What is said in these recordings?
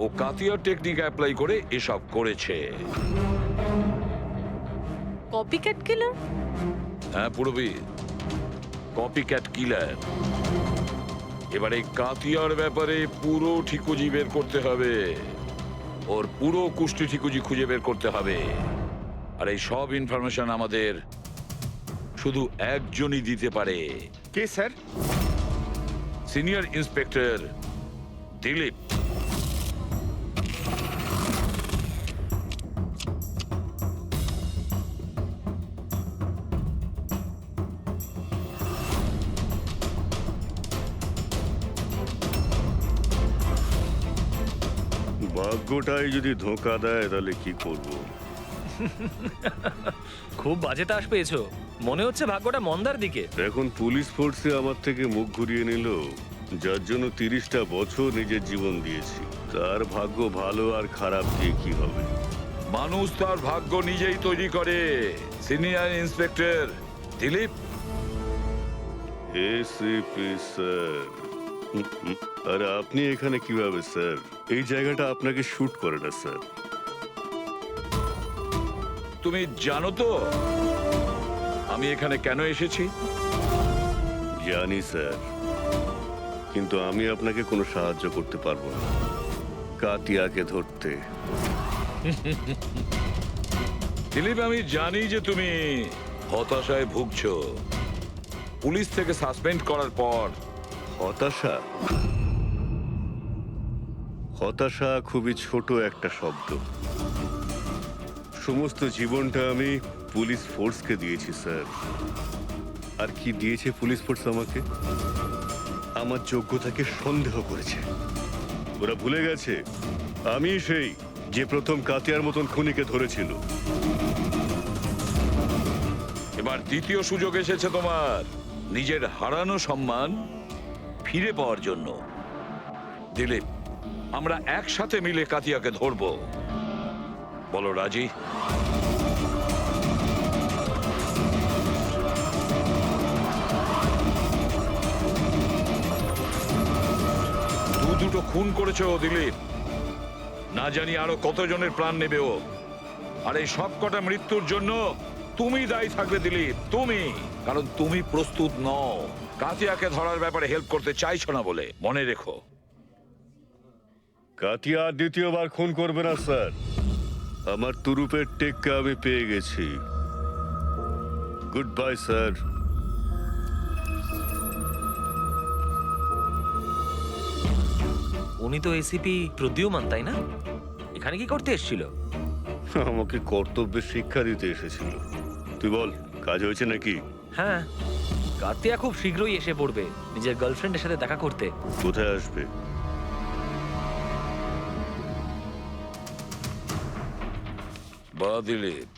ও কাতিয়ার technique apply করে এসব করেছে। কপিক্যাট কিলার? হ্যাঁ পুরবি, কপিক্যাট কিলার। এবার এই কাতিয়ার ব্যাপারে পুরো ঠিকুজি বের করতে হবে, ওর পুরো কুষ্টি ঠিকুজি খুঁজে বের করতে হবে। আর এই সব ইনফরমেশন আমাদের শুধু একজনই দিতে পারে। কে স্যার? Senior inspector Dilip. ভাগ্যটাই যদি ধোঁকা দেয় তাহলে কি করব? খুব বাজে তাস পেয়েছো, মনে হচ্ছে ভাগ্যটা মন্দার দিকে। এখন পুলিশ ফোর্সে আমার থেকে মুখ ঘুরিয়ে নিল, যার জন্য 30টা বছর নিজের জীবন দিয়েছি। তার ভাগ্য ভালো আর খারাপ দিয়ে কি হবে? মানুষ তার ভাগ্য নিজেই তৈরি করে। Senior inspector Dilip. ACP sir. আরে আপনি এখানে কিভাবে স্যার? এই জায়গাটা আপনাকে শুট করে না স্যার। তুমি জানো তো আমি এখানে কেন এসেছি? জানি স্যার, কিন্তু আমি আপনাকে কোনো সাহায্য করতে পারবো না কাতিয়াকে ধরতে। দিলীপ, আমি জানি যে তুমি হতাশায় ভুগছো পুলিশ থেকে সাসপেন্ড করার পর। হতাশা? হতাশা খুবই ছোট একটা শব্দ। সমস্ত জীবনটা আমি পুলিশ ফোর্সকে দিয়েছি স্যার। আর কি দিয়েছে পুলিশ ফোর্স আমাকে? আমার যোগ্যতাকে সন্দেহ করেছে। ওরা ভুলে গেছে আমি সেই যে প্রথম কাতিয়ার মতন খুনিকে ধরেছিল। এবার দ্বিতীয় সুযোগ এসেছে তোমার নিজের হারানো সম্মান ফিরে পাওয়ার জন্য। দিলীপ, আমরা একসাথে মিলে কাতিয়াকে ধরবো। বলো রাজি? দুটো খুন করেছো দিলীপ, না জানি আরো কতজনের প্রাণ নেবে ও। আর এই সব কটা মৃত্যুর জন্য তুমি দায়ী থাকবে দিলীপ, তুমি। কারণ তুমি প্রস্তুত নও কাতিয়াকে ধরার ব্যাপারে হেল্প করতে চাইছো না বলে। মনে রেখো। কাতিয়া আর দ্বিতীয়বার খুন করবে না স্যার। আমার তুরুপের টেক্কা আমি পেয়ে গেছি। Good bye sir. উনি তো এসিপি প্রদ্যুমান, তাই না? এখানে কি করতে এসেছিল? আমাকে কর্তব্যের শিক্ষা দিতে এসেছিল। তুই বল, কাজ হয়েছে নাকি? হ্যাঁ, কাতিয়া খুব শীঘ্রই এসে পড়বে নিজের গার্লফ্রেন্ডের সাথে দেখা করতে। কোথায় আসবে? বা দিলীপ,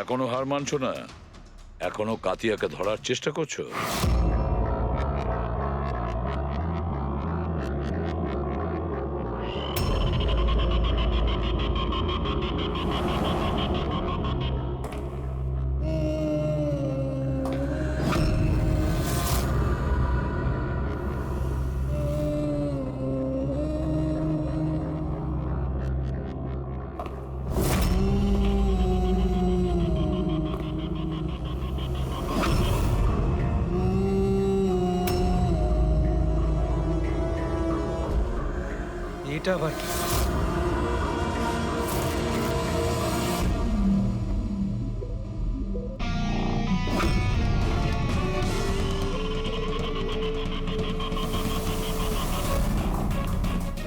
এখনো হার মানছো না? এখনো কাতিয়াকে ধরার চেষ্টা করছো? এটা আবার কি?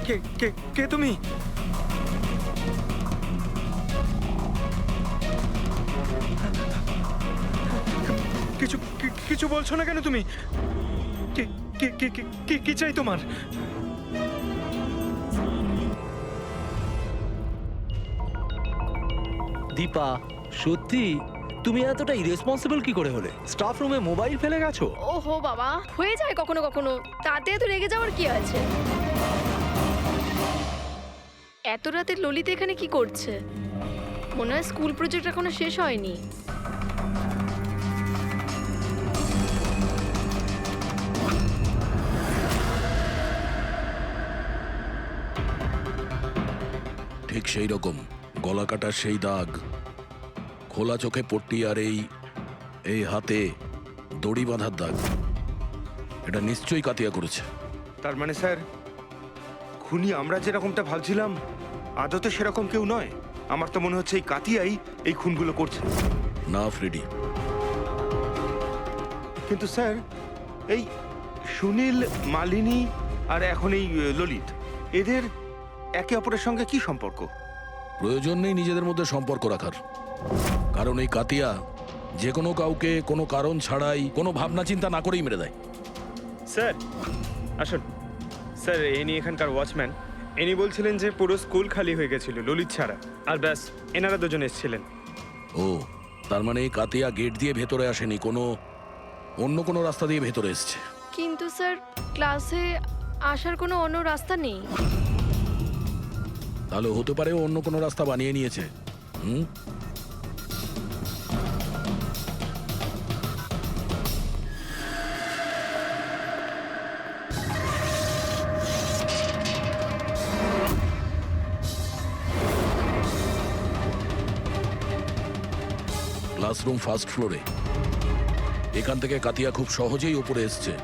কে কে কে তুমি? কিছু কিছু বলছো না কেন তুমি? কি কি কি কি কি চাই তোমার? দীপা, সত্যি তুমি এতটা ইরেসপন্সিবল কি করে হলে? স্টাফ রুমে মোবাইল ফেলে গেছো? ওহো বাবা, হয়ে যায় কখনো কখনো, তাতে এত রেগে যাওয়ার কি আছে? এত রাতে ললিত এখানে কি করছে? মনে হয় স্কুল প্রজেক্ট এখনো শেষ হয়নি। ঠিক সেই রকম, গলা কাটার সেই দাগ, খোলা চোখে পট্টি, আর এই হাতে দড়ি বাঁধার দাগ। এটা নিশ্চয়ই কাতিয়া করেছে। তার মানে স্যার, খুনি আমরা যেরকমটা ভাবছিলাম আদতে সেরকম কেউ নয়। আমার তো মনে হচ্ছে এই কাতিয়াই এই খুনগুলো করছে। না ফ্রেডি, কিন্তু স্যার, এই সুনীল, মালিনী আর এখন এই ললিত, এদের একে অপরের সঙ্গে কি সম্পর্ক? প্রয়োজন নেই নিজেদের মধ্যে সম্পর্ক রাখার, কারণ এই কাতিয়া যে কোনো কাউকে কোনো কারণ ছাড়াই, কোনো ভাবনা চিন্তা না করেই মেরে দেয়। স্যার আসুন। স্যার, ইনি এখানকার ওয়াচম্যান। ইনি বলছিলেন যে পুরো স্কুল খালি হয়ে গেছিল ললিত ছাড়া, আর ব্যাস এনারা দুজন এসেছিলেন। ও, তার মানে এই কাতিয়া গেট দিয়ে ভেতরে আসেনি, অন্য কোনো রাস্তা দিয়ে ভেতরে এসছে। কিন্তু স্যার, ক্লাসে আসার কোনো অন্য রাস্তা নেই। তাহলে হতে পারে ও অন্য কোনো রাস্তা বানিয়ে নিয়েছে। হুম, ক্লাসরুম ফার্স্ট ফ্লোরে। এখান থেকে কাতিয়া খুব সহজেই উপরে এসছে।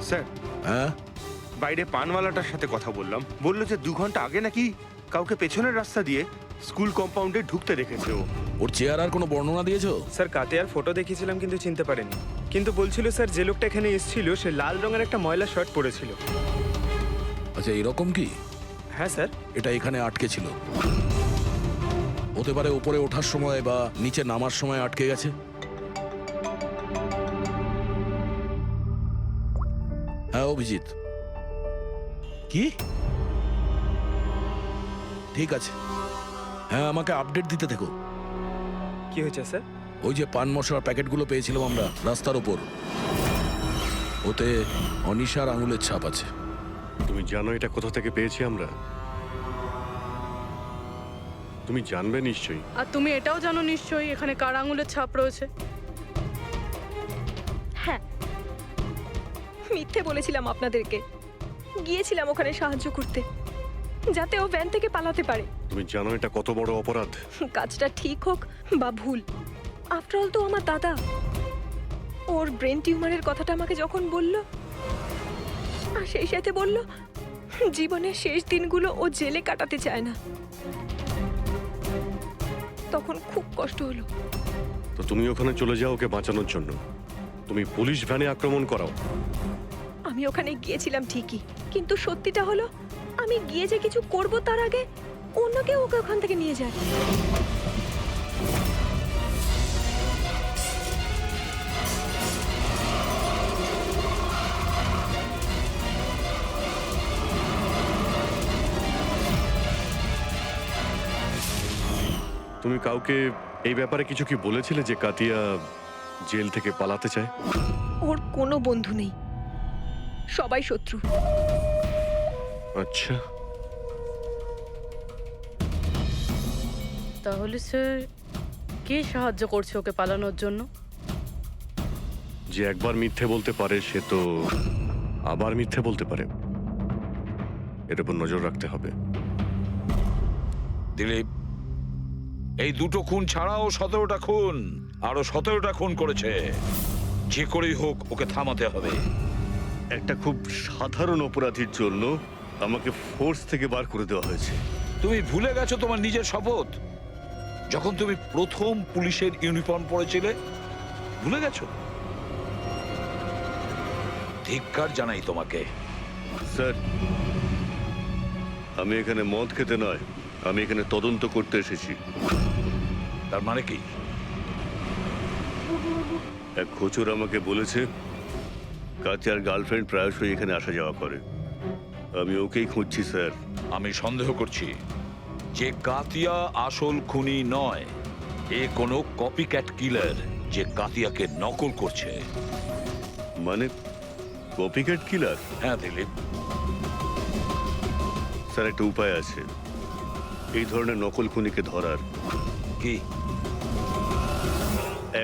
স্যার, হ্যাঁ, বাইরে পানওয়ালাটার সাথে কথা বললাম, বললো যে 2 ঘন্টা আগে নাকি কাউকে পেছনের রাস্তা দিয়ে স্কুল কম্পাউন্ডে ঢুকতে দেখেছে ও। ওর চেহারার আর কোনো বর্ণনা দিয়েছো? স্যার, কাতিয়ার ফটো দেখিয়েছিলাম কিন্তু চিনতে পারেনি। কিন্তু বলছিল স্যার, যে লোকটা এখানে এসেছিল সে লাল রঙের একটা ময়লা শার্ট পরেছিল। আচ্ছা, এরকম কি? হ্যাঁ স্যার। এটা এখানে আটকে ছিল, হতে পারে উপরে ওঠার সময় বা নিচে নামার সময় আটকে গেছে। হ্যাঁ অভিজিৎ, কি? ঠিক আছে, হ্যাঁ আমাকে আপডেট দিতে থেকো। কি হয়েছে স্যার? ওই যে পান মশলার প্যাকেটগুলো পেয়েছিলাম আমরা রাস্তার ওপর, ওতে অনিশার আঙুলের ছাপ আছে। তুমি জানো এটা কোথা থেকে পেয়েছি আমরা? তুমি জানবে নিশ্চয়ই। আর তুমি এটাও জানো নিশ্চয়ই এখানে কার আঙুলের ছাপ রয়েছে। হ্যাঁ, মিথ্যে বলেছিলাম আপনাদেরকে। গিয়েছিলাম ওখানে সাহায্য করতে, যাতে ও ভ্যান থেকে পালাতে পারে। তুমি জানো এটা কত বড় অপরাধ? কাজটা ঠিক হোক বা ভুল, আফটার অল তো আমার দাদা। ওর ব্রেন টিউমারের কথাটা আমাকে যখন বলল, আর সেই সাথে বলল জীবনের শেষ দিনগুলো ও জেলে কাটাতে চায় না, তখন খুব কষ্ট হলো। তো তুমি ওখানে চলে যাও ওকে বাঁচানোর জন্য। তুমি পুলিশ ভ্যানে আক্রমণ করাও। আমি ওখানে গিয়েছিলাম ঠিকই, কিন্তু সত্যিটা হলো আমি গিয়ে যে কিছু করব তার আগে অন্য কেউ ওকে ওখান থেকে নিয়ে যায়। তুমি কাউকে এই ব্যাপারে কিছু কি বলেছিলে যে কাতিয়া জেল থেকে পালাতে চায়? ওর কোনো বন্ধু নেই, সবাই শত্রু। আচ্ছা, তাহলে স্যার কে সাহায্য করছে ওকে পালানোর জন্য? যে একবার মিথ্যে বলতে পারে সে তো আবার মিথ্যে বলতে পারে। এর উপর নজর রাখতে হবে। দিলীপ, এই 2টো খুন ছাড়াও 17টা খুন, আরো 17টা খুন করেছে। যে করেই হোক ওকে থামাতে হবে। একটা খুব সাধারণ অপরাধীর জন্য আমাকে ফোর্স থেকে বার করে দেওয়া হয়েছে। তুমি ভুলে গেছো তোমার নিজের শপথ, যখন তুমি প্রথম পুলিশের ইউনিফর্ম পরেছিলে? ভুলে গেছো? ধিক্কার জানাই তোমাকে। স্যার, আমি এখানে মদ খেতে নয়, আমি এখানে তদন্ত করতে এসেছি। তার মানে কি? এক খোঁচর আমাকে বলেছে কাতিয়ার গার্লফ্রেন্ড প্রায়শই এখানে আসা যাওয়া করে। আমি ওকেই খুঁজছি স্যার। আমি সন্দেহ করছি যে কাতিয়া আসল খুনি নয়, এ কোনো কপিক্যাট কিলার যে কাতিয়াকে নকল করছে। মানে কপিক্যাট কিলার? হ্যাঁ দিলীপ, স্যার, একটা উপায় আছে এই ধরনের নকল খুনিকে ধরার। কি?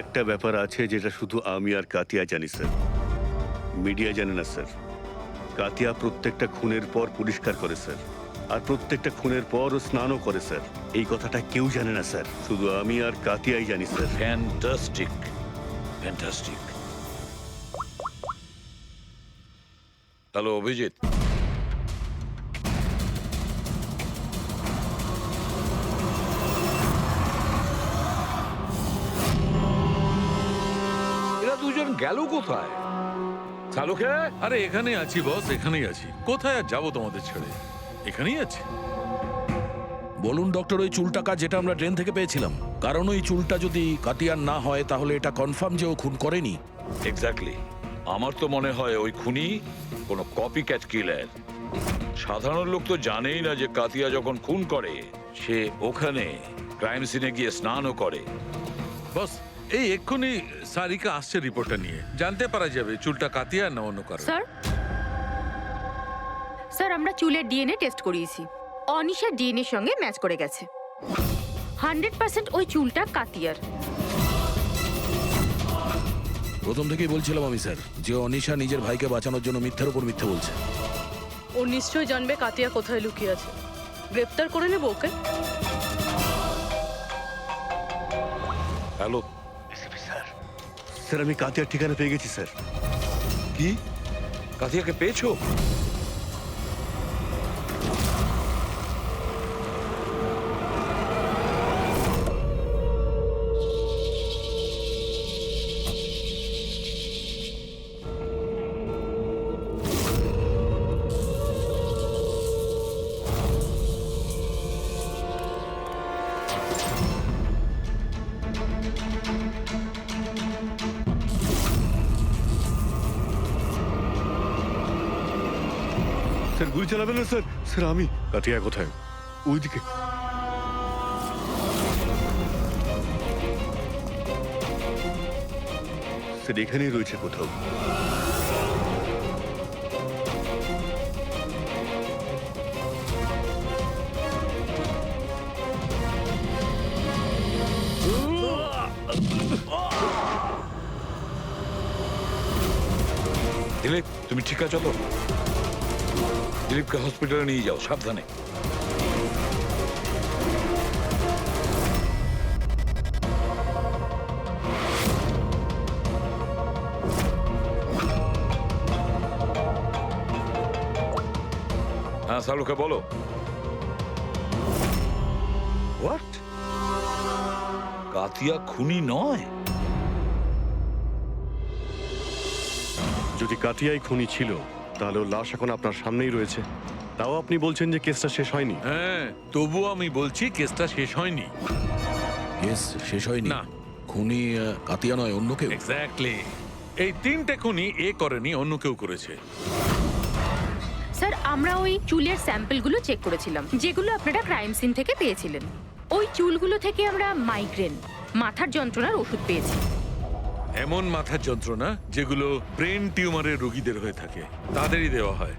একটা ব্যাপার আছে যেটা শুধু আমি আর কাতিয়া জানি স্যার, মিডিয়া জানে না স্যার। কাতিয়া প্রত্যেকটা খুনের পর পরিষ্কার করে স্যার, আর প্রত্যেকটা খুনের পর ও স্নানও করে স্যার। এই কথাটা কেউ জানে না স্যার, শুধু আমি আর কাতিয়াই জানি sir. Fantastic, fantastic. Hello Abhijit, এরা দুজন গেল কোথায়? চালুকে আরে এখানেই আছি বস, এখানেই আছি। কোথায় আর যাবো তোমাদের ছেড়ে, এখানেই আছি। বলুন ডক্টর, ওই চুলটাকা যেটা আমরা ট্রেন থেকে পেয়েছিলাম, কারণ ওই চুলটা যদি কাতিয়ার না হয় তাহলে এটা কনফার্ম যে ও খুন করেনি। এক্স্যাক্টলি। আমার তো মনে হয় ওই খুনি কোনো কপি ক্যাট কিলার। সাধারণ লোক তো জানেই না যে কাতিয়া যখন খুন করে সে ওখানে ক্রাইম সিনে গিয়ে স্নানও করে। বস এই এক্ষুনি সারিকা আসছে রিপোর্টটা নিয়ে, জানতে পারা যাবে চুলটা কাতিয়া না অন্য কারো। স্যার আমরা চুলের ডিএনএ টেস্ট করিয়েছি, অনিশার ডিএনএর সঙ্গে ম্যাচ করে গেছে। 100% ওই চুলটা কাতিয়ার। প্রথম থেকেই বলছিলাম আমি স্যার যে অনিশা নিজের ভাইকে বাঁচানোর জন্য মিথ্যার উপর মিথ্যে বলছে। ও নিশ্চয়ই জানবে কাতিয়া কোথায় লুকিয়ে আছে। গ্রেপ্তার করে নেবো ওকে। হ্যালো স্যার আমি কাতিয়ার ঠিকানা পেয়ে গেছি স্যার। কি? কাতিয়াকে পেয়েছো? স্যার গুলি চালাবেন না স্যার। স্যার আমি। কাতিয়া কোথায়? ওইদিকে। স্যার এখানেই রয়েছে কোথাও। দিলীপ, তুমি ঠিক আছো তো? দিলীপকে হসপিটালে নিয়ে যাও, সাবধানে। হ্যাঁ সালুকে বলো। হোয়াট? কাতিয়া খুনি নয়? যদি কাতিয়াই খুনি ছিল তাহলে ওর লাশ এখন আপনার সামনেই রয়েছে, তাও আপনি বলছেন যে কেসটা শেষ হয়নি। হ্যাঁ তবুও আমি বলছি কেসটা শেষ হয়নি। কেস শেষ হয়নি? না। খুনি কাতিয়া নয়, অন্য কেউ। এক্স্যাক্টলি। এই 3টে খুনি এ করেনি, অন্য কেউ করেছে। স্যার আমরা ওই চুলের স্যাম্পলগুলো চেক করেছিলাম যেগুলো আপনারা ক্রাইম সিন থেকে পেয়েছিলেন। ওই চুলগুলো থেকে আমরা মাইগ্রেন, মাথার যন্ত্রণার ওষুধ পেয়েছি। এমন মাথার যন্ত্রণা যেগুলো ব্রেন টিউমারের রোগীদের হয়ে থাকে, তাদেরই দেওয়া হয়।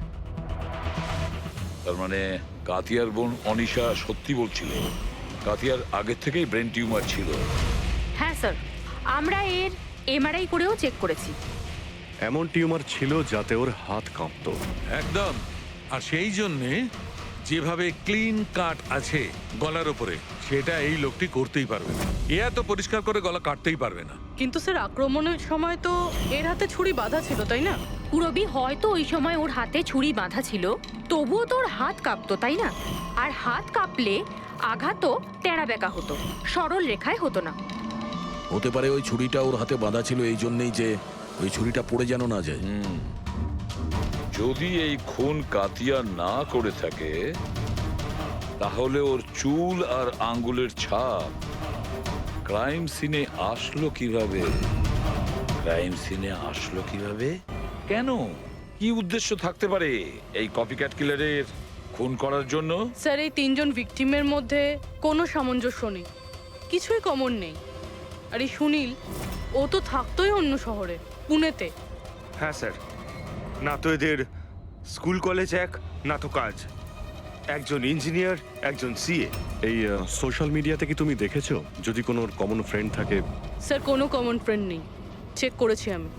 তার মানে কাতিয়ার বোন অনিশা সত্যি বলছিল, কাতিয়ার আগের থেকেই ব্রেন টিউমার ছিল। হ্যাঁ স্যার, আমরা এর এমআরআই করেও চেক করেছি। এমন টিউমার ছিল যাতে ওর হাত কাঁপতো। একদম। আর সেই জন্যে যেভাবে ক্লিন কাট আছে গলার ওপরে, সেটা এই লোকটি করতেই পারবে না। এ এত পরিষ্কার করে গলা কাটতেই পারবে না। কিন্তু স্যার আক্রমণের সময় তো এর হাতে ছুরি বাঁধা ছিল, তাই না? পুরবি হয়তো ওই সময় ওর হাতে ছুরি বাঁধা ছিল, তবুও তো ওর হাত কাঁপতো, তাই না? আর হাত কাঁপলে আঘাতও টেরা বেঁকা হতো, সরল রেখায় হতো না। হতে পারে ওই ছুরিটা ওর হাতে বাঁধা ছিল এই জন্যই যে ওই ছুরিটা পড়ে যেন না যায়। যদি এই খুন কাতিয়া না করে থাকে তাহলে ওর চুল আর আঙ্গুলের ছাপ ক্রাইম সিনে আসলো কিভাবে? ক্রাইম সিনে আসলো কিভাবে? কেন? কি উদ্দেশ্য থাকতে পারে এই কপিক্যাট কিলারের খুন করার জন্য? স্যার এই 3 জন ভিকটিমের মধ্যে কোনো সামঞ্জস্য নেই, কিছুই কমন নেই। আর এই সুনীল, ও তো থাকতোই অন্য শহরে, পুনেতে। হ্যাঁ স্যার, না তো এদের স্কুল কলেজ এক, না তো কাজ। একজন ইঞ্জিনিয়ার, একজন সিএ। এই সোশ্যাল মিডিয়াতে কি তুমি দেখেছো যদি কোনো কমন ফ্রেন্ড থাকে? স্যার কোনো কমন ফ্রেন্ড নেই, চেক করেছি আমি।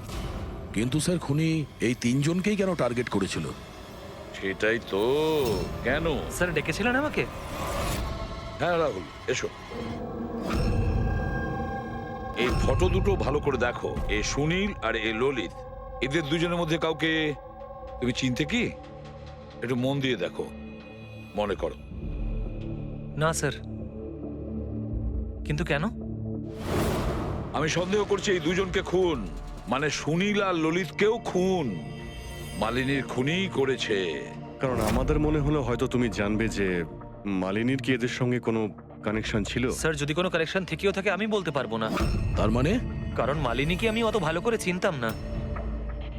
কিন্তু স্যার খুনি এই তিনজনকেই কেন টার্গেট করেছিল? সেটাই তো। কেন? স্যার ডেকেছিলেন আমাকে? হ্যাঁ রাহুল, এসো। এই ফটো দুটো ভালো করে দেখো। এ সুনীল আর এ ললিত, এদের দুজনের মধ্যে কাউকে তুমি চিনতে কি? একটু মন দিয়ে দেখো, মনে করো। না স্যার। কিন্তু কেন? আমি সন্দেহ করছি এই দুজনকে খুন, মানে সুনীল আর ললিতকেও খুন মালিনীর খুনই করেছে। কারণ আমাদের মনে হলো হয়তো তুমি জানবে যে মালিনীর কি এদের সঙ্গে কোনো কানেকশন ছিল। স্যার যদি কোনো কানেকশন থেকেও থাকে আমি বলতে পারবো না। তার মানে? কারণ মালিনীকে আমি অত ভালো করে চিনতাম না।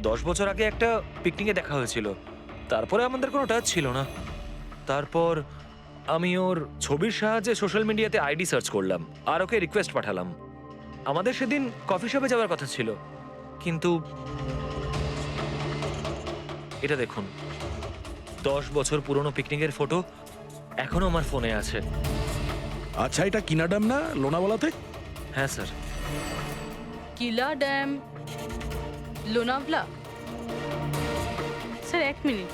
10 বছর আগে একটা পিকনিকে দেখা হয়েছিল, তারপরে আমাদের কোনো টাচ ছিল না। তারপর আমি ওর ছবির সাহায্যে সোশ্যাল মিডিয়াতে আইডি সার্চ করলাম আর ওকে রিকোয়েস্ট পাঠালাম। আমাদের সেদিন কফি শপে যাওয়ার কথা ছিল, কিন্তু এটা দেখুন, 10 বছর পুরনো পিকনিকের ফটো এখনো আমার ফোনে আছে। আচ্ছা, এটা কিনা ড্যাম না লোনাওয়ালাতে? হ্যাঁ স্যার। কিলা ড্যাম, লোনাভলা। স্যার এক মিনিট।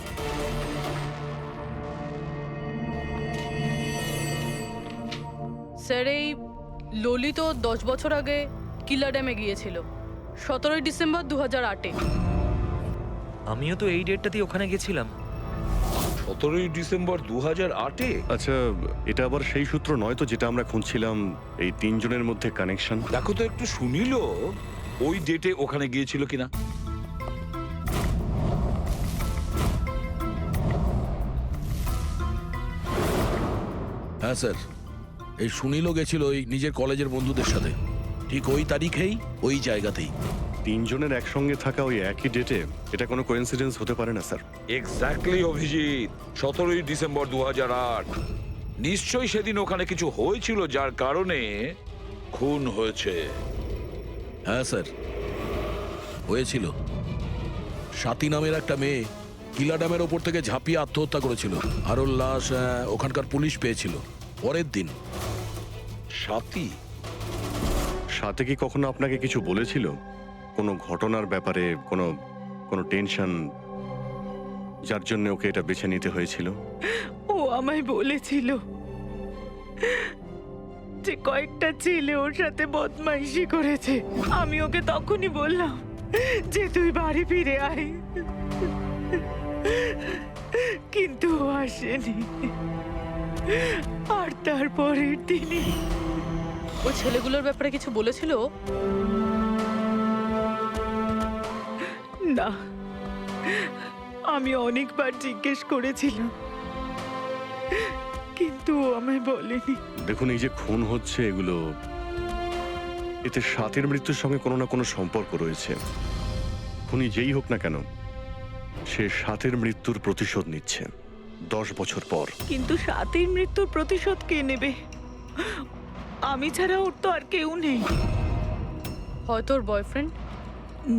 স্যার এই ললিত 10 বছর আগে কিলা ড্যামে গিয়েছিল, 17 ডিসেম্বর 2008-এ। আমিও তো এই ডেটটাতেই ওখানে গেছিলাম। 17 ডিসেম্বর 2008-এ? আচ্ছা, এটা আবার সেই সূত্র নয় তো যেটা আমরা খুঁজছিলাম, এই তিনজনের মধ্যে কানেকশন? দেখো তো একটু সুনীলও ওই ডেটে ওখানে গিয়েছিল কিনা। হ্যাঁ স্যার, এই সুনীলও গেছিল ওই নিজের কলেজের বন্ধুদের সাথে, ঠিক ওই তারিখেই ওই জায়গাতেই। তিনজনের একসঙ্গে থাকা ওই একই ডেটে, এটা কোনো কোইন্সিডেন্স হতে পারে না স্যার। Exactly Abhijit, 17 December 2008। নিশ্চয়ই সেদিন ওখানে কিছু হয়েছিল যার কারণে খুন হয়েছে। হ্যাঁ স্যার, হয়েছিল। স্বাতী নামের একটা মেয়ে কিলা ড্যামের ওপর থেকে ঝাঁপিয়ে আত্মহত্যা করেছিল, আর ওর লাশ ওখানকার পুলিশ পেয়েছিল পরের দিন। স্বাতী? সাথে কি কখনো আপনাকে কিছু বলেছিল কোনো ঘটনার ব্যাপারে, কোনো কোনো টেনশন যার জন্য ওকে এটা বেছে নিতে হয়েছিল? ও আমায় বলেছিল যে কয়েকটা ছেলে ওর সাথে বদমাইশি করেছে। আমি ওকে তখনই বললাম যে তুই বাড়ি ফিরে আয়, কিন্তু ও আসেনি। আর তারপরের দিনই ওই ছেলেগুলোর ব্যাপারে কিছু বলেছিল? না, আমি অনেকবার জিজ্ঞেস করেছিলাম, কিন্তু ও আমায় বলেনি। দেখুন, এই যে খুন হচ্ছে এগুলো, এতে সাথীর মৃত্যুর সঙ্গে কোনো না কোনো সম্পর্ক রয়েছে। খুনি যেই হোক না কেন, সে সাথীর মৃত্যুর প্রতিশোধ নিচ্ছে 10 বছর পর। কিন্তু সাথীর মৃত্যুর প্রতিশোধ কে নেবে? আমি ছাড়া ওর তো আর কেউ নেই। হয়তো ওর বয়ফ্রেন্ড?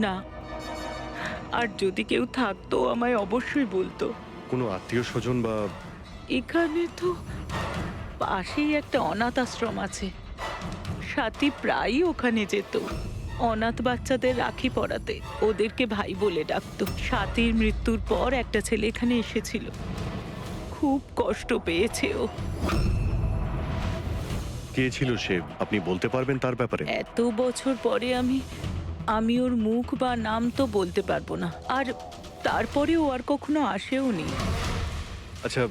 না, আর যদি কেউ থাকতো আমায় অবশ্যই বলতো। কোনো আত্মীয় স্বজন বা? এখানে তো পাশেই একটা অনাথ আশ্রম আছে, সাথী প্রায়ই ওখানে যেত অনাথ বাচ্চাদের রাখি পরাতে। ওদেরকে ভাই বলে ডাকতো। সাথীর মৃত্যুর পর একটা ছেলে এখানে এসেছিল, খুব কষ্ট পেয়েছে ও। কে ছিল সে, আপনি বলতে পারবেন তার ব্যাপারে? এত বছর পরে আমি ওর মুখ বা নাম তো বলতে পারবো না, আর তারপরে ও আর কখনো আসেও নি। আচ্ছা,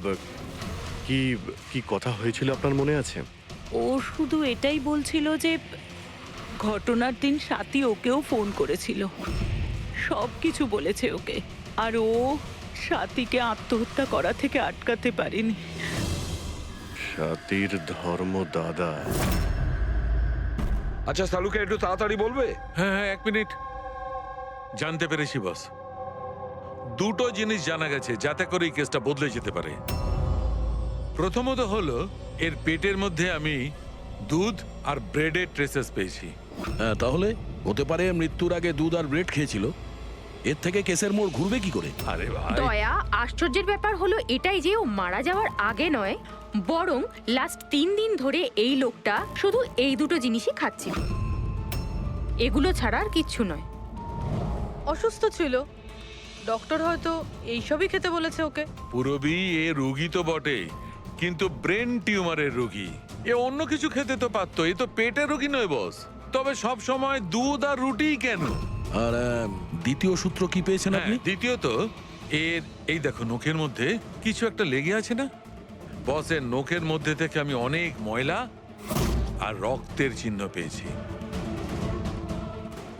কি কি কথা হয়েছিল আপনার মনে আছে? ও শুধু এটাই বলছিল যে ঘটনার দিন সাথী ওকেও ফোন করেছিল, সব কিছু বলেছে ওকে, আর ও সাথীকে আত্মহত্যা করা থেকে আটকাতে পারেনি। সাথীর ধর্ম দাদা। আচ্ছা সালুকে একটু তাড়াতাড়ি বলবে? হ্যাঁ হ্যাঁ, 1 মিনিট। জানতে পেরেছি বস, দুটো জিনিস জানা গেছে যাতে করে এই কেসটা বদলে যেতে পারে। প্রথমত হলো এর পেটের মধ্যে আমি দুধ আর ব্রেডের ট্রেসেস পেয়েছি। হ্যাঁ, তাহলে হতে পারে মৃত্যুর আগে দুধ আর ব্রেড খেয়েছিল। এর থেকে কেসের মোড় ঘুরবে কি করে? আরে ভাই, দয়া, আশ্চর্যের ব্যাপার হলো এটাই যে ও মারা যাওয়ার আগে নয়, বরং লাস্ট 3 দিন ধরে এই লোকটা শুধু এই দুটো জিনিসই খাচ্ছিল। এগুলো ছাড়া আর কিচ্ছু নয়। অসুস্থ ছিল, ডক্টর হয়তো এইসবই খেতে বলেছে ওকে। পুরবি এ রোগী তো বটে, কিন্তু ব্রেন টিউমারের রোগী। এ অন্য কিছু খেতে তো পারতো, এ তো পেটের রোগী নয় বস। তবে সব সময় দুধ আর রুটি কেন? আর দ্বিতীয় সূত্র কি পেয়েছেন হ্যাঁ, আপনি? দ্বিতীয়ত এর এই দেখো নখের মধ্যে কিছু একটা লেগে আছে না বস? এর নখের মধ্যে থেকে আমি অনেক ময়লা আর রক্তের চিহ্ন পেয়েছি।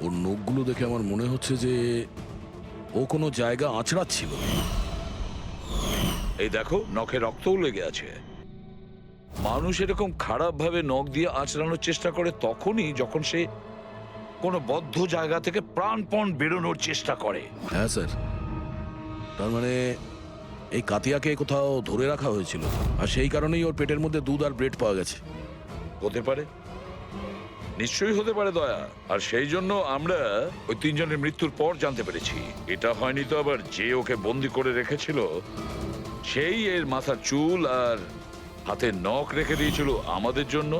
ওর নখগুলো দেখে আমার মনে হচ্ছে যে ও কোনো জায়গা আঁচড়াচ্ছিল। এই দেখো, নখে রক্তও লেগে আছে। মানুষ এরকম খারাপ ভাবে নখ দিয়ে আঁচড়ানোর চেষ্টা করে তখনই যখন সে কোনো বদ্ধ জায়গা থেকে প্রাণপণ বেরোনোর চেষ্টা করে। হ্যাঁ স্যার, তার মানে এই কাতিয়াকে কোথাও ধরে রাখা হয়েছিল, আর সেই কারণেই ওর পেটের মধ্যে দুধ আর ব্রেড পাওয়া গেছে। হতে পারে, নিশ্চয়ই হতে পারে দয়া। আর সেই জন্য আমরা ওই 3 জনের মৃত্যুর পর জানতে পেরেছি। এটা হয়নি তো আবার যে ওকে বন্দি করে রেখেছিল সেই এর মাথার চুল আর হাতের নখ রেখে দিয়েছিল আমাদের জন্য,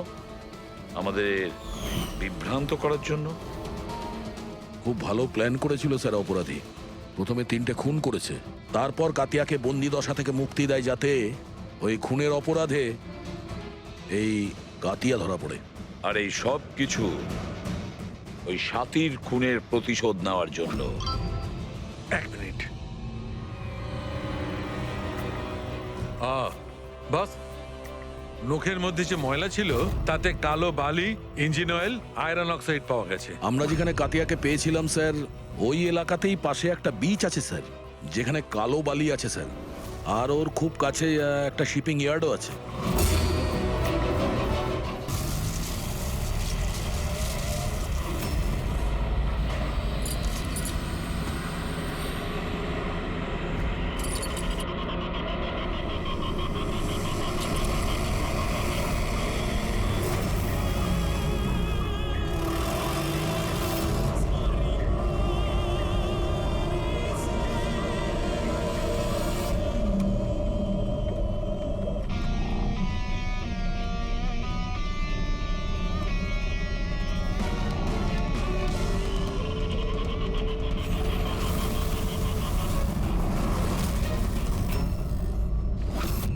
আমাদের বিভ্রান্ত করার জন্য। খুব ভালো প্ল্যান করেছিল স্যার অপরাধী। প্রথমে 3টে খুন করেছে, তারপর কাতিয়াকে বন্দি দশা থেকে মুক্তি দেয় যাতে ওই খুনের অপরাধে এই কাতিয়া ধরা পড়ে। আর এই সব কিছু ওই সাতির খুনের প্রতিশোধ নেওয়ার জন্য। 1 মিনিট। বাস, নখের মধ্যে যে ময়লা ছিল তাতে কালো বালি, ইঞ্জিন অয়েল, আয়রন অক্সাইড পাওয়া গেছে। আমরা যেখানে কাতিয়াকে পেয়েছিলাম স্যার, ওই এলাকাতেই পাশে একটা বিচ আছে স্যার, যেখানে কালো বালি আছে স্যার। আর ওর খুব কাছে একটা শিপিং ইয়ার্ডও আছে।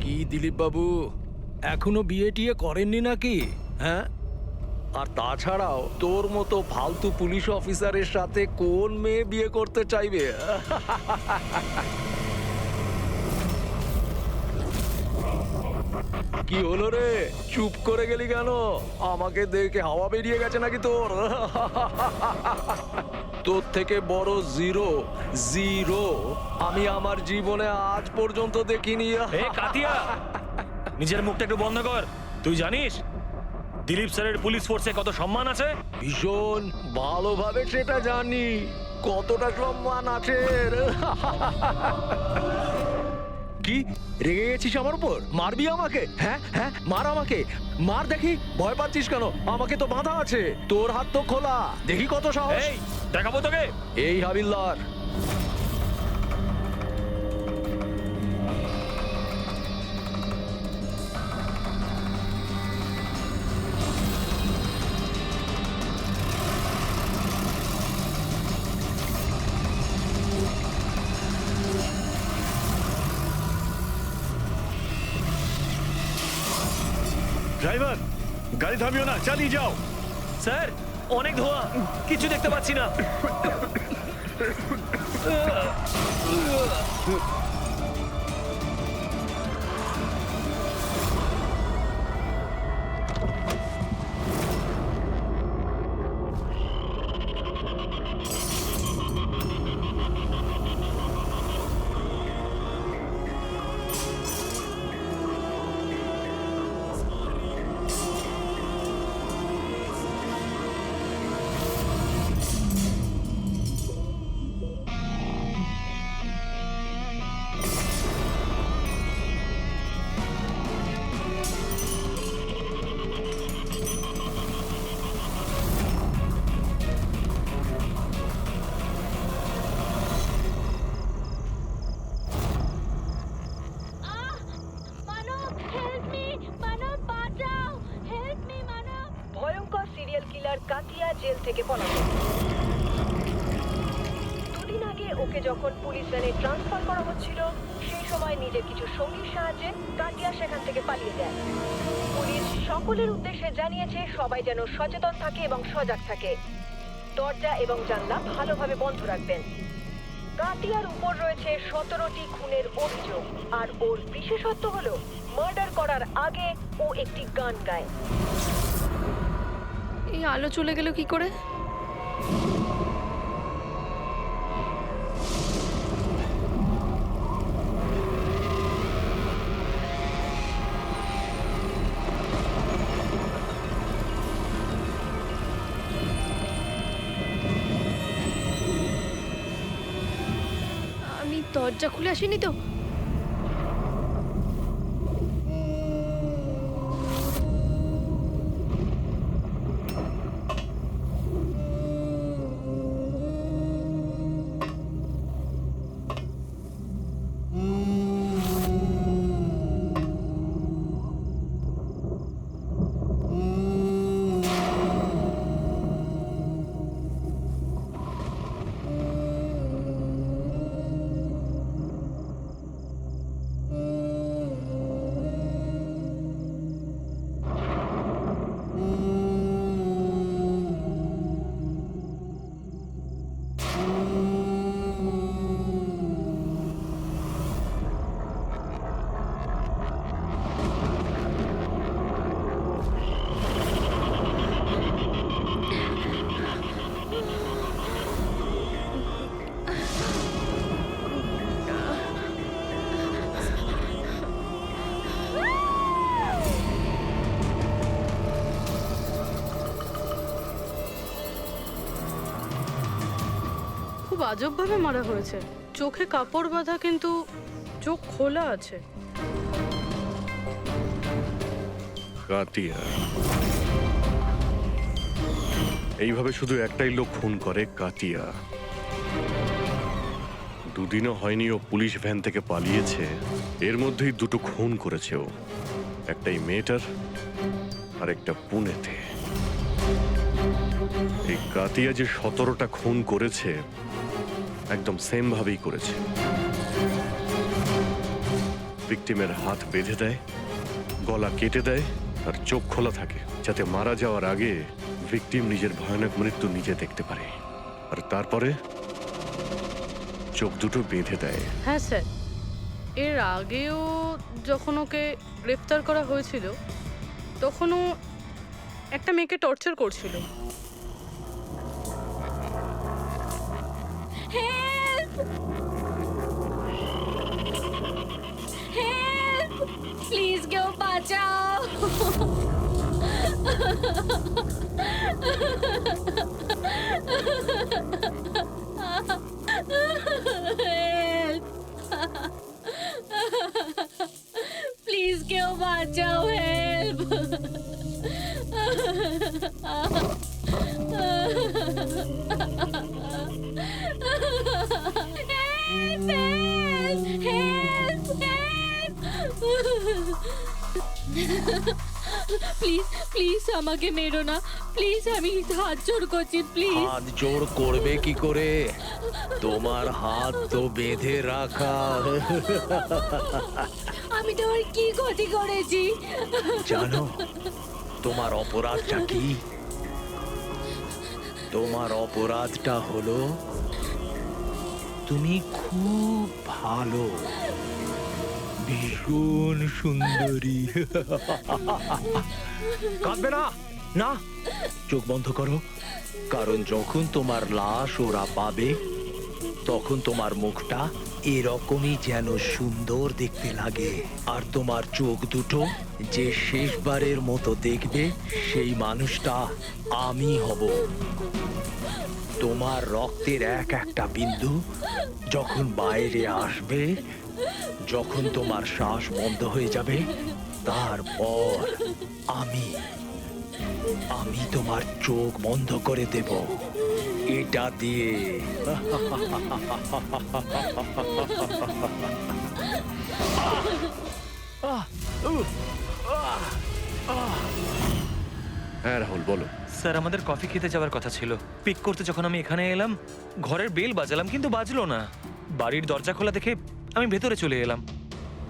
কি দিলীপ বাবু, এখনো বিয়ে টিয়ে করেননি নাকি? হ্যাঁ, আর তাছাড়াও তোর মতো ফালতু পুলিশ অফিসারের সাথে কোন মেয়ে বিয়ে করতে চাইবে? কি হলো রে, চুপ করে গেলি কেন? আমাকে দেখে হাওয়া বেরিয়ে গেছে নাকি তোর? তোর থেকে বড় জিরো জিরো আমি আমার জীবনে আজ পর্যন্ত দেখিনি। এ কাতিয়া, নিজের মুখটা একটু বন্ধ কর। তুই জানিস দিলীপ স্যারের পুলিশ ফোর্সে কত সম্মান আছে? ভীষণ ভালোভাবে সেটা জানি, কতটা সম্মান আছে এর। কি রেগে গেছিস আমার উপর? মারবি আমাকে? হ্যাঁ হ্যাঁ, মার আমাকে, মার দেখি। ভয় পাচ্ছিস কেন? আমাকে তো বাঁধা আছে, তোর হাত তো খোলা, দেখি কত সাহস। এই দেখাবো তোকে। এই হাবিলদার, ড্রাইভার, গাড়ি থামিও না, চালিয়ে যাও। স্যার, অনেক ধোঁয়া, কিছু দেখতে পাচ্ছি না। সিরিয়াল কিলার কাতিয়া জেল থেকে পলাতক। দুদিন আগে ওকে যখন পুলিশ ভ্যানে ট্রান্সফার করা হচ্ছিল, সেই সময় নিজের কিছু সঙ্গীর সাহায্যে কাতিয়া সেখান থেকে পালিয়ে যায়। পুলিশ সকলের উদ্দেশ্যে জানিয়েছে সবাই যেন সচেতন থাকে এবং সজাগ থাকে। দরজা এবং জানলা ভালোভাবে বন্ধ রাখবেন। কাতিয়ার উপর রয়েছে 17টি খুনের অভিযোগ, আর ওর বিশেষত্ব হলো মার্ডার করার আগে ও একটি গান গায়। এই আলো চলে গেল কি করে? আমি দরজা খুলে আসিনি তো? খুব আজবভাবে মারা হয়েছে। চোখে কাপড় বাঁধা, কিন্তু চোখ খোলা আছে। কাতিয়া, এইভাবে শুধু একটাই লোক খুন করে, কাতিয়া। দুদিনও হয়নি ও পুলিশ ভ্যান থেকে পালিয়েছে, এর মধ্যেই দুটো খুন করেছে ও। একটাই মেয়েটার, আর একটা পুনেতে। এই কাতিয়া যে 17টা খুন করেছে, একদম সেম ভাবেই করেছে। ভিকটিমের হাত বেঁধে দেয়, গলা কেটে দেয়, আর চোখ খোলা থাকে, যাতে মারা যাওয়ার আগে ভিকটিম নিজের ভয়ানক মৃত্যু নিজে দেখতে পারে। আর তারপরে চোখ দুটো বেঁধে দেয়। হ্যাঁ স্যার, এর আগেও যখন ওকে গ্রেফতার করা হয়েছিল, তখনও একটা মেয়েকে টর্চার করছিল। প্লিজ কেউ বাঁচাও। প্লিজ কেউ বাঁচাও, হেল্প। প্লিজ প্লিজ আমাকে মেরো না, প্লিজ, আমি হাত জোড় করছি, প্লিজ। হাত জোড় করবে কি করে? তোমার হাত তো বেঁধে রাখা। আমি তোমার কি ক্ষতি করেছি? জানো তোমার অপরাধটা কি? তোমার অপরাধটা হলো তুমি খুব ভালো, ভীষণ সুন্দরী। কাঁদবে না, না, চোখ বন্ধ করো। কারণ যখন তোমার লাশ ওরা পাবে, তখন তোমার মুখটা এরকমই যেন সুন্দর দেখতে লাগে। আর তোমার চোখ দুটো যে শেষবারের মতো দেখবে, সেই মানুষটা আমি হব। তোমার রক্তের এক একটা বিন্দু যখন বাইরে আসবে, যখন তোমার শ্বাস বন্ধ হয়ে যাবে, তারপর আমি তোমার চোখ বন্ধ করে দেব এটা দিয়ে। হ্যাঁ রাহুল বলো। স্যার আমাদের কফি খেতে যাওয়ার কথা ছিল। পিক করতে যখন আমি এখানে এলাম, ঘরের বেল বাজালাম কিন্তু বাজলো না। বাড়ির দরজা খোলা দেখে আমি ভেতরে চলে এলাম।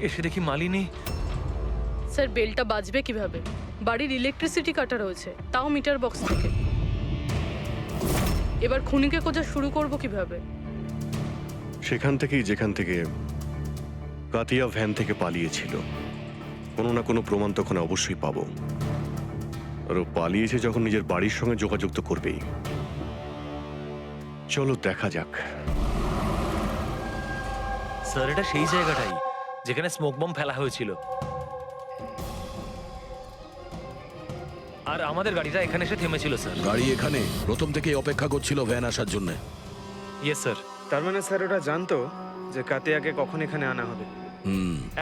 এসে দেখি মালিনী। স্যার বেলটা বাজবে কিভাবে? বাড়ির ইলেকট্রিসিটি কাটা রয়েছে, তাও মিটার বক্স থেকে। এবার খুনিকে খোঁজা শুরু করব কিভাবে? সেখান থেকেই যেখান থেকে কাতিয়া ভ্যান থেকে পালিয়েছিল, কোনো না কোনো প্রমাণ তখন অবশ্যই পাবো। আর ও পালিয়েছে যখন নিজের বাড়ির সঙ্গে যোগাযোগ তো করবেই। চলো দেখা যাক। স্যার এটা সেই জায়গাটাই যেখানে স্মোক বম ফেলা হয়েছিল। আর আমাদের গাড়িটা এখানে এসে থেমেছিল স্যার। গাড়ি এখানে প্রথম থেকেই অপেক্ষা করছিল ভ্যান আসার জন্য। Yes sir. তার মানে স্যার ওরা জানতো যে কাতিয়াকে কখন এখানে আনা হবে।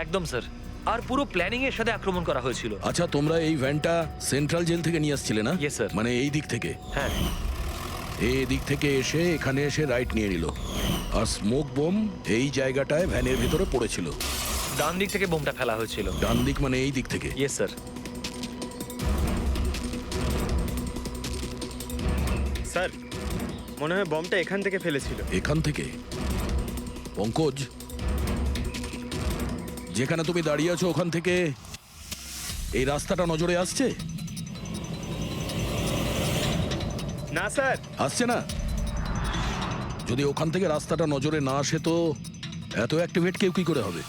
একদম স্যার। আর পুরো প্ল্যানিং এর সাথে আক্রমণ করা হয়েছিল। আচ্ছা, তোমরা এই ভ্যানটা সেন্ট্রাল জেল থেকে নিয়ে আসছিলে না? Yes, sir. মানে এই দিক থেকে? হ্যাঁ। এই দিক থেকে এসে এখানে এসে রাইট নিয়ে নিল, আর স্মোক বোম এই জায়গাটায় ভ্যানের ভিতরে পড়েছিল। ডান দিক থেকে বোমটা ফেলা হয়েছিল। ডান দিক মানে এই দিক থেকে? Yes sir. স্যার মনে হয় বমটা এখান থেকে ফেলেছিল। এখান থেকে? পঙ্কজ, যেখানে তুমি দাঁড়িয়ে আছো ওখান থেকে এই রাস্তাটা নজরে আসছে? না স্যার। আসছে না? যদি ওখান থেকে রাস্তাটা নজরে না আসে তো এত অ্যাক্টিভেট কেউ কি করে হবে?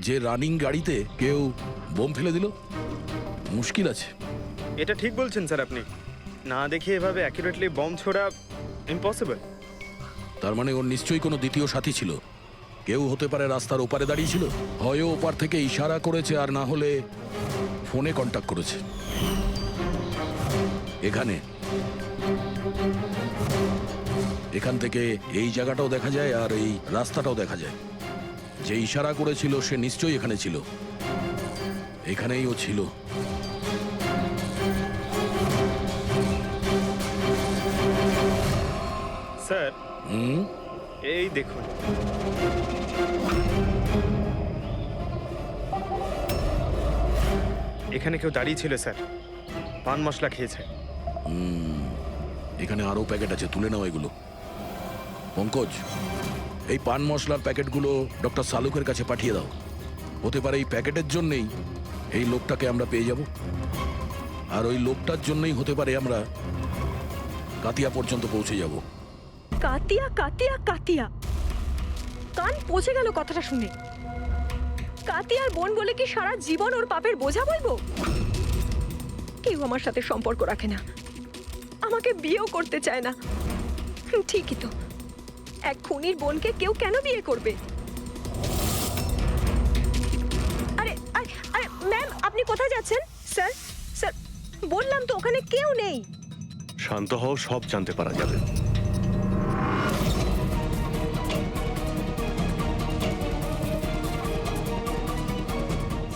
যে রানিং গাড়িতে কেউ বোম ফেলে দিল, মুশকিল আছে। এটা ঠিক বলছেন স্যার আপনি। না দেখে এভাবে অ্যাকুরেটলি বম ছোড়া ইম্পসিবল। তার মানে ওর নিশ্চয়ই কোনো দ্বিতীয় সাথী ছিল। কেউ হতে পারে রাস্তার ওপারে দাঁড়িয়ে ছিল, হয় ওপার থেকে ইশারা করেছে, আর না হলে ফোনে কন্ট্যাক্ট করেছে। এখান থেকে এই জায়গাটাও দেখা যায় আর এই রাস্তাটাও দেখা যায়। যে ইশারা করেছিল সে নিশ্চয়ই এখানে ছিল, এখানেই ও ছিল। স্যার এই দেখুন, এখানে কেউ দাঁড়িয়ে ছিল স্যার, পান মশলা খেয়েছে। এখানে আরো প্যাকেট আছে, তুলে নাও এগুলো। পঙ্কজ, এই পান মশলার প্যাকেটগুলো ডক্টর সালুকের কাছে পাঠিয়ে দাও। হতে পারে এই প্যাকেটের জন্যই এই লোকটাকে আমরা পেয়ে যাব, আর ওই লোকটার জন্যই হতে পারে আমরা কাতিয়া পর্যন্ত পৌঁছে যাব। কাতিয়া কাতিয়া কাতিয়া, কান পচে গেল কথাটা শুনে। কাতিয়ার বোন বলে কি সারা জীবন ওর পাপের বোঝা বইবো? কেউ আমার সাথে সম্পর্ক রাখে না, আমাকে বিয়েও করতে চায় না। ঠিকই তো, এক খুনির বোনকে কেউ কেন বিয়ে করবে? আরে আরে আরে ম্যাম, আপনি কোথায় যাচ্ছেন? স্যার স্যার, বললাম তো ওখানে কেউ নেই। শান্ত হও, সব জানতে পারা যাবে।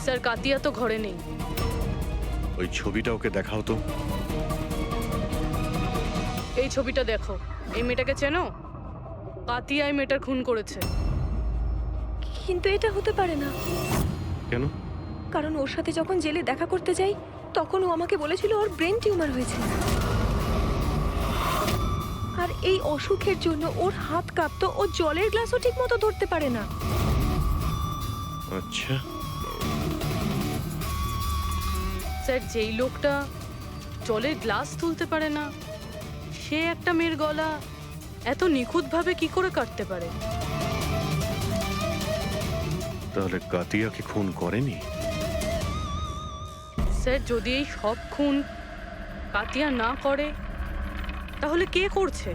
স্যার কাতিয়া তো ঘরে নেই। ওই ছবিটা ওকে দেখাও তো। এই ছবিটা দেখো, এই মেয়েটাকে চেনো? কাতিয়া এই মেয়েটার খুন করেছে। কিন্তু এটা হতে পারে না। কেন? কারণ ওর সাথে যখন জেলে দেখা করতে যাই তখন ও আমাকে বলেছিল ওর ব্রেন টিউমার হয়েছে, আর এই অসুখের জন্য ওর হাত কাঁপতো, ও জলের গ্লাসও ঠিক মতো ধরতে পারে না। আচ্ছা, স্যার যেই লোকটা জলের গ্লাস তুলতে পারে না, সে একটা মেয়ের গলা এত নিখুঁতভাবে কি করে কাটতে পারে? তাহলে কাতিয়াকে খুন করেনি? স্যার যদি এই সব খুন কাতিয়া না করে তাহলে কে করছে?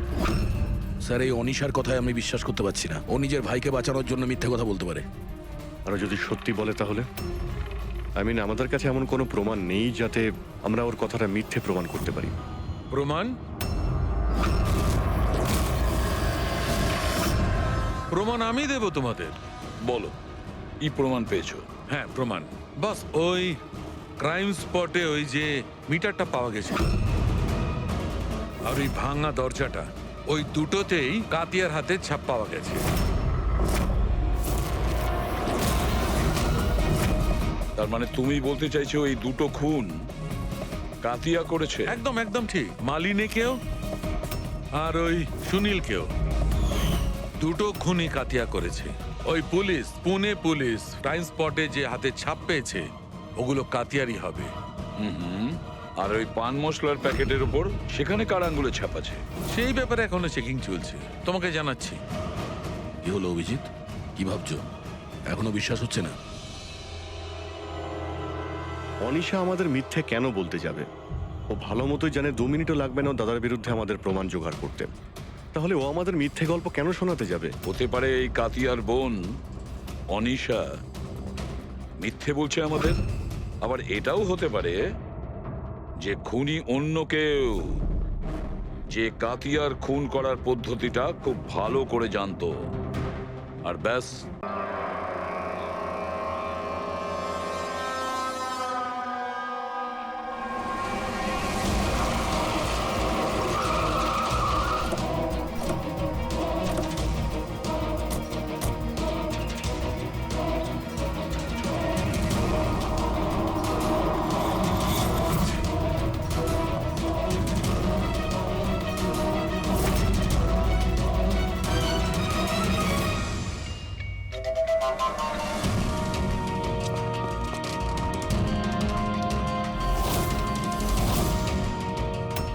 স্যার এই অনিশার কথায় আমি বিশ্বাস করতে পারছি না। ও নিজের ভাইকে বাঁচানোর জন্য মিথ্যে কথা বলতে পারে। আর যদি সত্যি বলে তাহলে? আমাদের কাছে এমন কোনো প্রমাণ নেই যাতে আমরা ওর কথাটা মিথ্যে প্রমাণ করতে পারি। প্রমাণ? প্রমাণ আমি দেব তোমাদের। বলো, কি প্রমাণ পেয়েছো? হ্যাঁ প্রমাণ, বাস ওই ক্রাইম স্পটে ওই যে মিটারটা পাওয়া গেছে আর ওই ভাঙা দরজাটা, ওই দুটোতেই কাতিয়ার হাতে ছাপ পাওয়া গেছে। তার মানে তুমি বলতে চাইছো এই দুটো খুন কাতিয়া করেছে? একদম একদম ঠিক। মালিনীকেও আর ওই সুনীলকেও দুটো খুনি কাতিয়া করেছে। ওই পুলিশ, পুনে পুলিশ ক্রাইম স্পটে যে হাতে ছাপ পেয়েছে ওগুলো কাতিয়ারই হবে। আর ওই পান মশলার প্যাকেটের উপর সেখানে কার আঙ্গুলে ছাপ আছে? সেই ব্যাপারে এখনো চেকিং চলছে, তোমাকে জানাচ্ছি। কি হলো অভিজিৎ, কি ভাবছো? এখনো বিশ্বাস হচ্ছে না? অনিশা আমাদের মিথ্যে কেন বলতে যাবে? ও ভালো মতোই জানে 2 মিনিটও লাগবে না ওর দাদার বিরুদ্ধে আমাদের প্রমাণ জোগাড় করতে। তাহলে ও আমাদের মিথ্যে গল্প কেন শোনাতে যাবে? হতে পারে এই কাতিয়ার বোন অনিশা মিথ্যে বলছে আমাদের। আবার এটাও হতে পারে যে খুনি অন্য কেউ, যে কাতিয়ার খুন করার পদ্ধতিটা খুব ভালো করে জানতো। আর ব্যাস,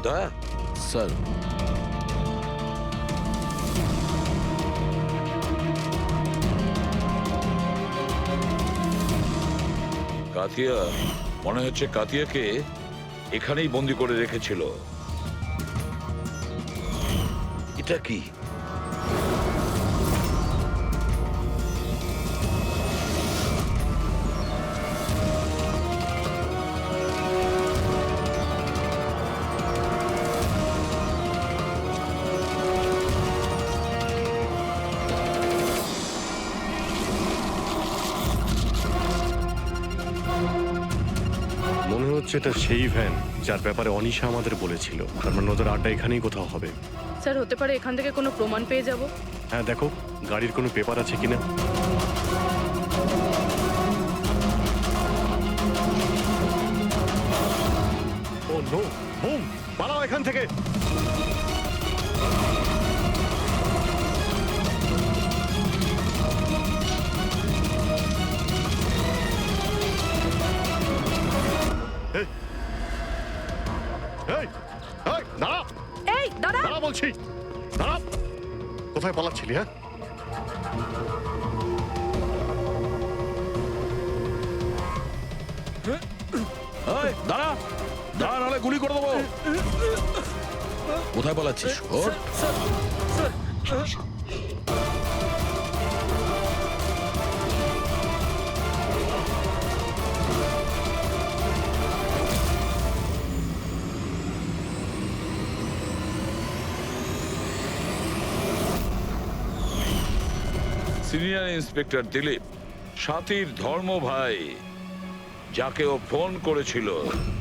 দা স্যার, কাতিয়া, মনে হচ্ছে কাতিয়াকে এখানেই বন্দি করে রেখেছিল। এটা কি? মনে হচ্ছে এটা সেই ভ্যান যার ব্যাপারে অনিশা আমাদের বলেছিল। তার মানে ওদের আড্ডা এখানেই কোথাও হবে। স্যার, হতে পারে এখান থেকে কোনো প্রমাণ পেয়ে যাব। হ্যাঁ, দেখো গাড়ির কোনো পেপার আছে কিনা। ও নো, বুম, পালাও এখান থেকে। এই, এই, এই, দাঁড়া, এই দাঁড়া! দাঁড়া বলছি, দাঁড়া। কোথায় পালাচ্ছিলি? হ্যাঁ, এই, দাঁড়া দাঁড়া, নাহলে গুলি করে দেবো। কোথায় পালাচ্ছিস? ওঠ। সিনিয়র ইন্সপেক্টর দিলীপ, সাথীর ধর্ম ভাই, যাকে ও ফোন করেছিল।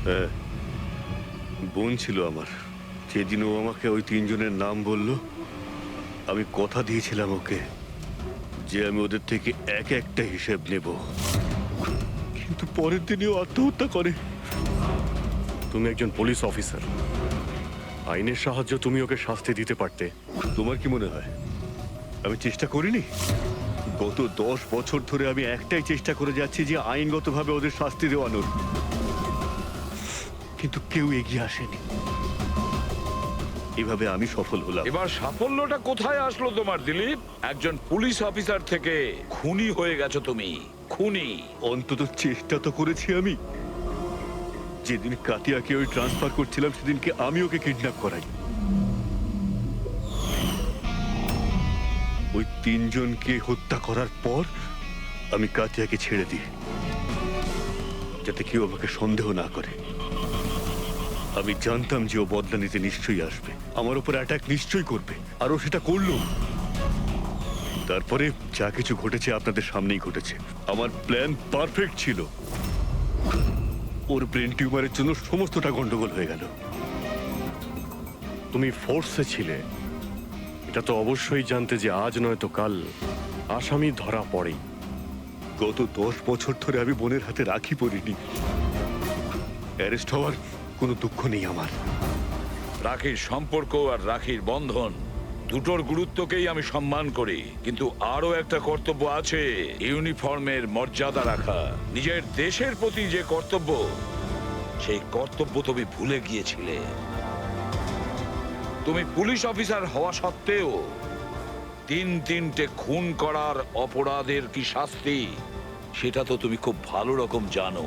হ্যাঁ, বোন ছিল আমার। যেদিন ও আমাকে ওই 3 জনের নাম বলল, আমি কথা দিয়েছিলাম ওকে যে আমি ওদের থেকে এক একটা হিসেব নেব। কিন্তু পরের দিনই ও আত্মহত্যা করে। তুমি একজন পুলিশ অফিসার, আইনের সাহায্য তুমি ওকে শাস্তি দিতে পারতে। তোমার কি মনে হয় আমি চেষ্টা করিনি? গত 10 বছর ধরে আমি একটাই চেষ্টা করে যাচ্ছি যে আইনগতভাবে ওদের শাস্তি দেওয়ানোর, কিন্তু কেউ এগিয়ে আসেনি। এভাবে আমি সফল হলাম। এবার সাফল্যটা কোথায় আসলো তোমার দিলীপ? একজন পুলিশ অফিসার থেকে খুনি হয়ে গেছো তুমি। খুনি। অন্তত চেষ্টা তো করেছি আমি। যেদিন কাতিয়াকে ওই ট্রান্সফার করছিলাম সেদিনকে আমি ওকে কিডন্যাপ করাই। ওই 3 জনকে হত্যা করার পর আমি কাতিয়াকে ছেড়ে দিই, যাতে কেউ আমাকে সন্দেহ না করে। আমি জানতাম যে ও বদলা নিতে নিশ্চয়ই আসবে, আমার উপর অ্যাটাক নিশ্চয়ই করবে, আর ও সেটা করলো। তারপরে যা কিছু ঘটেছে আপনাদের সামনেই ঘটেছে। আমার প্ল্যান পারফেক্ট ছিল। ওর ব্রেন টিউমারের জন্য সমস্তটা গন্ডগোল হয়ে গেল। তুমি ফোর্সে ছিলে, এটা তো অবশ্যই জানতে যে আজ নয়তো কাল আসামি ধরা পড়েই। গত 10 বছর ধরে আমি বোনের হাতে রাখি পরিনি। অ্যারেস্ট হওয়ার কোনো দুঃখ নেই আমার। রাখির সম্পর্ক আর রাখির বন্ধন দুটোর গুরুত্বকেই আমি সম্মান করি, কিন্তু আরো একটা কর্তব্য আছে, ইউনিফর্মের মর্যাদা রাখা। নিজের দেশের প্রতি যে কর্তব্য, সেই কর্তব্য তুমি ভুলে গিয়েছিলে। তুমি পুলিশ অফিসার হওয়া সত্ত্বেও তিনটে খুন করার অপরাধের কি শাস্তি, সেটা তো তুমি খুব ভালো রকম জানো।